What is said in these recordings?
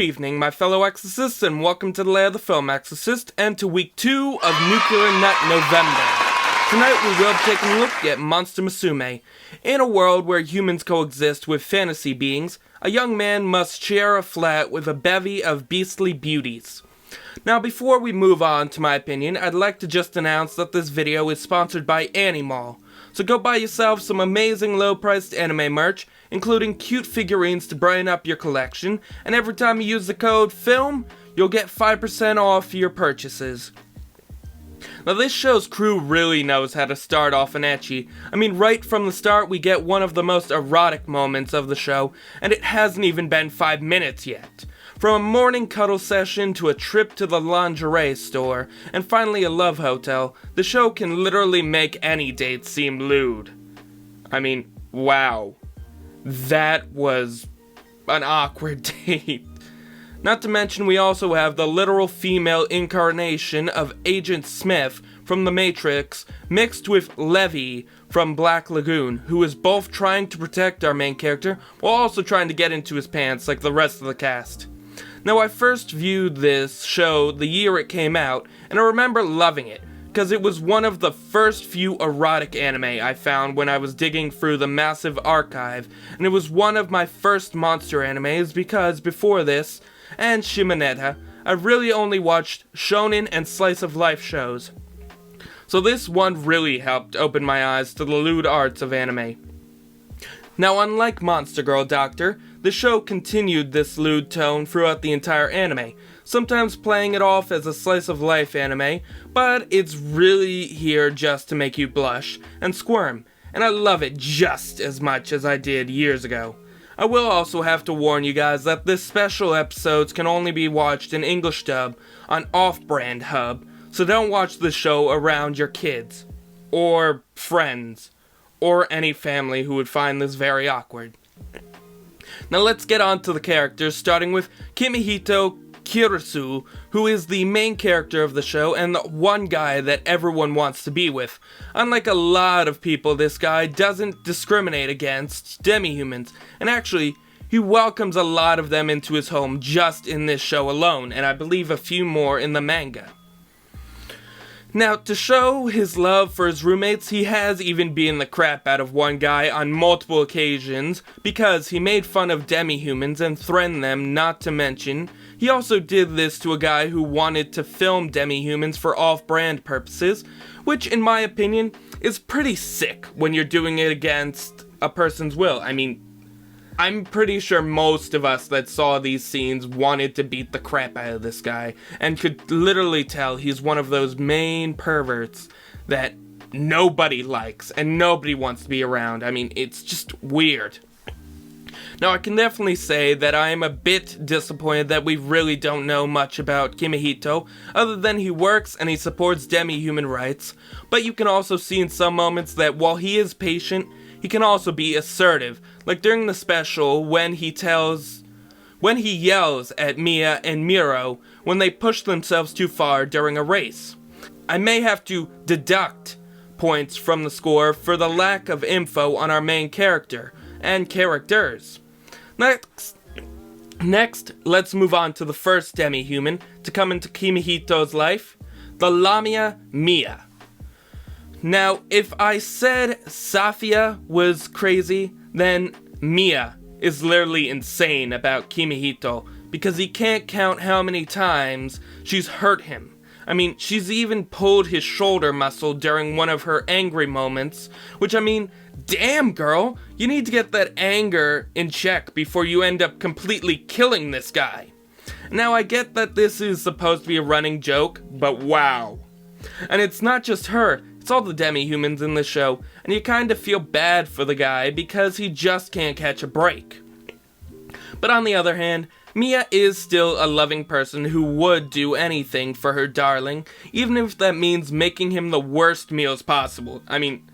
evening, my fellow exorcists, and welcome to the Lay of the Film Exorcist, and to week 2 of Nuclear Nut November. Tonight we will be taking a look at Monster Musume. In a world where humans coexist with fantasy beings, a young man must share a flat with a bevy of beastly beauties. Now before we move on to my opinion, I'd like to just announce that this video is sponsored by Animal. So go buy yourself some amazing low-priced anime merch, including cute figurines to brighten up your collection, and every time you use the code FILM, you'll get 5% off your purchases. Now this show's crew really knows how to start off an ecchi. I mean, right from the start we get one of the most erotic moments of the show, and it hasn't even been 5 minutes yet. From a morning cuddle session to a trip to the lingerie store, and finally a love hotel, the show can literally make any date seem lewd. I mean, wow. That was an awkward date. Not to mention we also have the literal female incarnation of Agent Smith from The Matrix mixed with Levy from Black Lagoon, who is both trying to protect our main character while also trying to get into his pants like the rest of the cast. Now I first viewed this show the year it came out, and I remember loving it, because it was one of the first few erotic anime I found when I was digging through the massive archive, and it was one of my first monster animes because before this, and Shimoneta, I really only watched shonen and slice of life shows. So this one really helped open my eyes to the lewd arts of anime. Now unlike Monster Girl Doctor, the show continued this lewd tone throughout the entire anime, sometimes playing it off as a slice of life anime, but it's really here just to make you blush and squirm, and I love it just as much as I did years ago. I will also have to warn you guys that this special episodes can only be watched in English dub on Off-Brand Hub, so don't watch the show around your kids, or friends, or any family who would find this very awkward. Now let's get on to the characters, starting with Kimihito Kirisu, who is the main character of the show and the one guy that everyone wants to be with. Unlike a lot of people, this guy doesn't discriminate against demi-humans, and actually, he welcomes a lot of them into his home just in this show alone, and I believe a few more in the manga. Now, to show his love for his roommates, he has even beaten the crap out of one guy on multiple occasions because he made fun of demi-humans and threatened them, not to mention, he also did this to a guy who wanted to film demi-humans for off-brand purposes, which in my opinion is pretty sick when you're doing it against a person's will. I mean, I'm pretty sure most of us that saw these scenes wanted to beat the crap out of this guy, and could literally tell he's one of those main perverts that nobody likes and nobody wants to be around. I mean, it's just weird. Now, I can definitely say that I am a bit disappointed that we really don't know much about Kimihito, other than he works and he supports demi-human rights, but you can also see in some moments that while he is patient, he can also be assertive, like during the special when he yells at Mia and Miro when they push themselves too far during a race. I may have to deduct points from the score for the lack of info on our main character and characters. Next, let's move on to the first demi-human to come into Kimihito's life, the Lamia Mia. Now, if I said Safia was crazy, then Mia is literally insane about Kimihito, because he can't count how many times she's hurt him. I mean, she's even pulled his shoulder muscle during one of her angry moments, which I mean, damn girl, you need to get that anger in check before you end up completely killing this guy. Now I get that this is supposed to be a running joke, but wow. And it's not just her, it's all the demi-humans in the show, and you kinda feel bad for the guy because he just can't catch a break. But on the other hand, Mia is still a loving person who would do anything for her darling, even if that means making him the worst meals possible. I mean,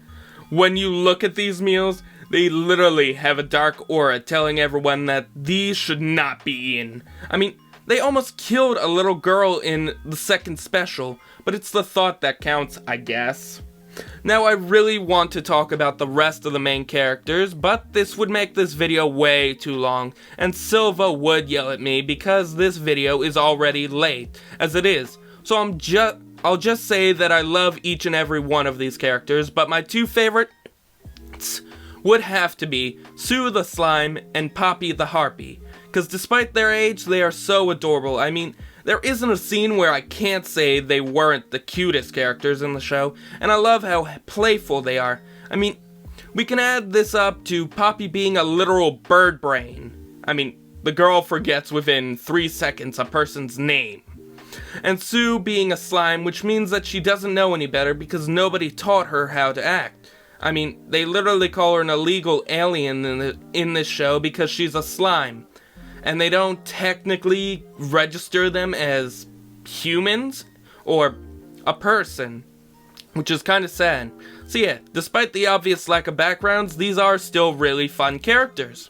when you look at these meals, they literally have a dark aura telling everyone that these should not be eaten. I mean, they almost killed a little girl in the second special, but it's the thought that counts, I guess. Now, I really want to talk about the rest of the main characters, but this would make this video way too long, and Silva would yell at me because this video is already late, as it is. So I'll just say that I love each and every one of these characters, but my two favorites would have to be Sue the Slime and Poppy the Harpy, because despite their age, they are so adorable. I mean, there isn't a scene where I can't say they weren't the cutest characters in the show, and I love how playful they are. I mean, we can add this up to Poppy being a literal bird brain. I mean, the girl forgets within 3 seconds a person's name. And Sue being a slime, which means that she doesn't know any better because nobody taught her how to act. I mean, they literally call her an illegal alien in this show because she's a slime. And they don't technically register them as humans or a person, which is kind of sad. So yeah, despite the obvious lack of backgrounds, these are still really fun characters.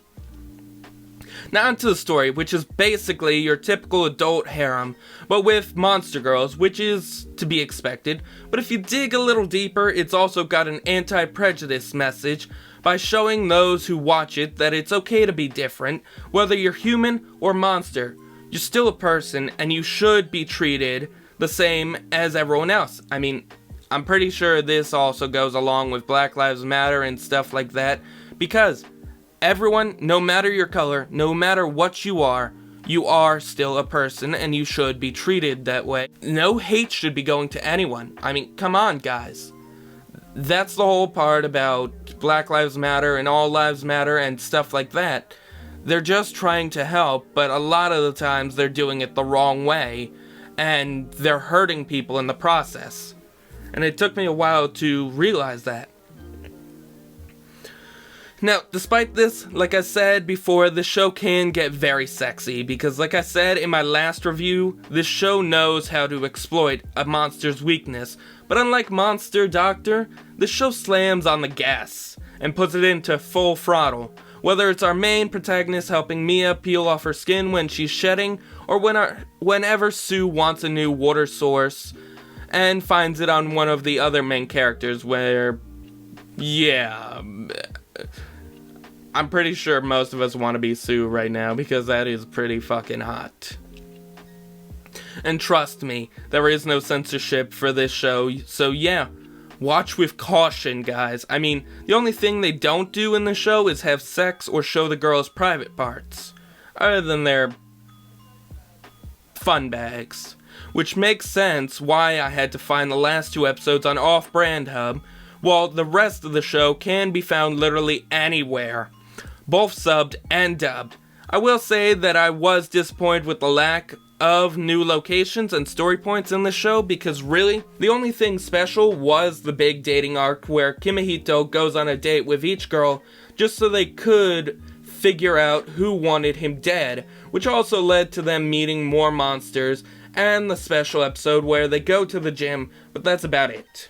Now onto the story, which is basically your typical adult harem, but with monster girls, which is to be expected. But if you dig a little deeper, it's also got an anti-prejudice message by showing those who watch it that it's okay to be different, whether you're human or monster. You're still a person, and you should be treated the same as everyone else. I mean, I'm pretty sure this also goes along with Black Lives Matter and stuff like that, because everyone, no matter your color, no matter what you are still a person, and you should be treated that way. No hate should be going to anyone. I mean, come on, guys. That's the whole part about Black Lives Matter and All Lives Matter and stuff like that. They're just trying to help, but a lot of the times they're doing it the wrong way, and they're hurting people in the process. And it took me a while to realize that. Now, despite this, like I said before, the show can get very sexy, because like I said in my last review, this show knows how to exploit a monster's weakness, but unlike Monster Doctor, this show slams on the gas, and puts it into full throttle. Whether it's our main protagonist helping Mia peel off her skin when she's shedding, or whenever Sue wants a new water source, and finds it on one of the other main characters where, yeah, I'm pretty sure most of us want to be Sue right now, because that is pretty fucking hot. And trust me, there is no censorship for this show, so yeah, watch with caution, guys. I mean, the only thing they don't do in the show is have sex or show the girls' private parts, other than their fun bags. Which makes sense why I had to find the last 2 episodes on Off-Brand Hub, while the rest of the show can be found literally anywhere, both subbed and dubbed. I will say that I was disappointed with the lack of new locations and story points in the show, because really, the only thing special was the big dating arc where Kimihito goes on a date with each girl just so they could figure out who wanted him dead, which also led to them meeting more monsters, and the special episode where they go to the gym, but that's about it.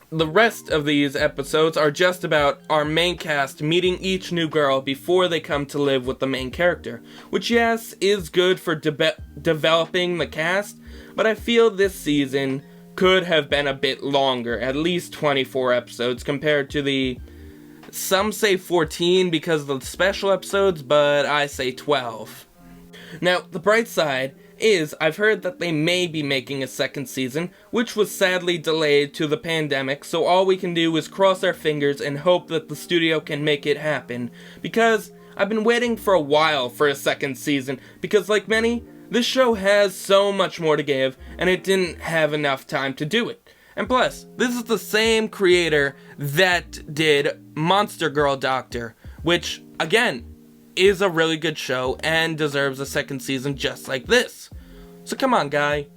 The rest of these episodes are just about our main cast meeting each new girl before they come to live with the main character, which yes, is good for developing the cast, but I feel this season could have been a bit longer, at least 24 episodes compared to the, some say 14 because of the special episodes, but I say 12. Now, the bright side is I've heard that they may be making a second season, which was sadly delayed to the pandemic, so all we can do is cross our fingers and hope that the studio can make it happen, because I've been waiting for a while for a second season, because like many, this show has so much more to give, and it didn't have enough time to do it. And plus, this is the same creator that did Monster Girl Doctor, which, again, is a really good show and deserves a second season just like this. So come on, guy,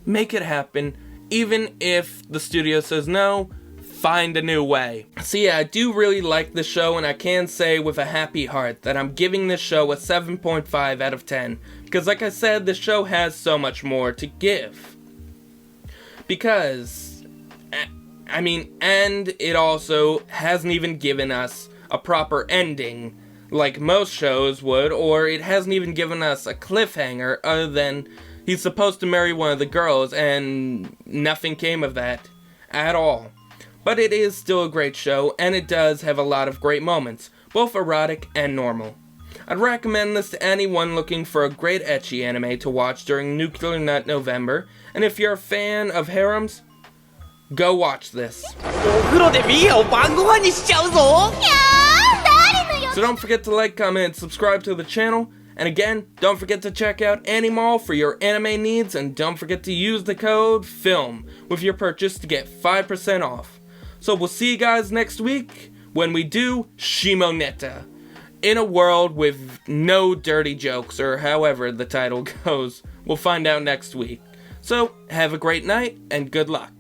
make it happen. Even if the studio says no, find a new way. So yeah, I do really like the show, and I can say with a happy heart that I'm giving this show a 7.5 out of 10. Because like I said, the show has so much more to give. Because, I mean, and it also hasn't even given us a proper ending like most shows would, or it hasn't even given us a cliffhanger other than he's supposed to marry one of the girls and nothing came of that. at all. But it is still a great show, and it does have a lot of great moments, both erotic and normal. I'd recommend this to anyone looking for a great ecchi anime to watch during Nuclear Nut November, and if you're a fan of harems, go watch this. So don't forget to like, comment, and subscribe to the channel. And again, don't forget to check out Animal for your anime needs, and don't forget to use the code FILM with your purchase to get 5% off. So we'll see you guys next week when we do Shimoneta, in a world with no dirty jokes, or however the title goes. We'll find out next week. So have a great night and good luck.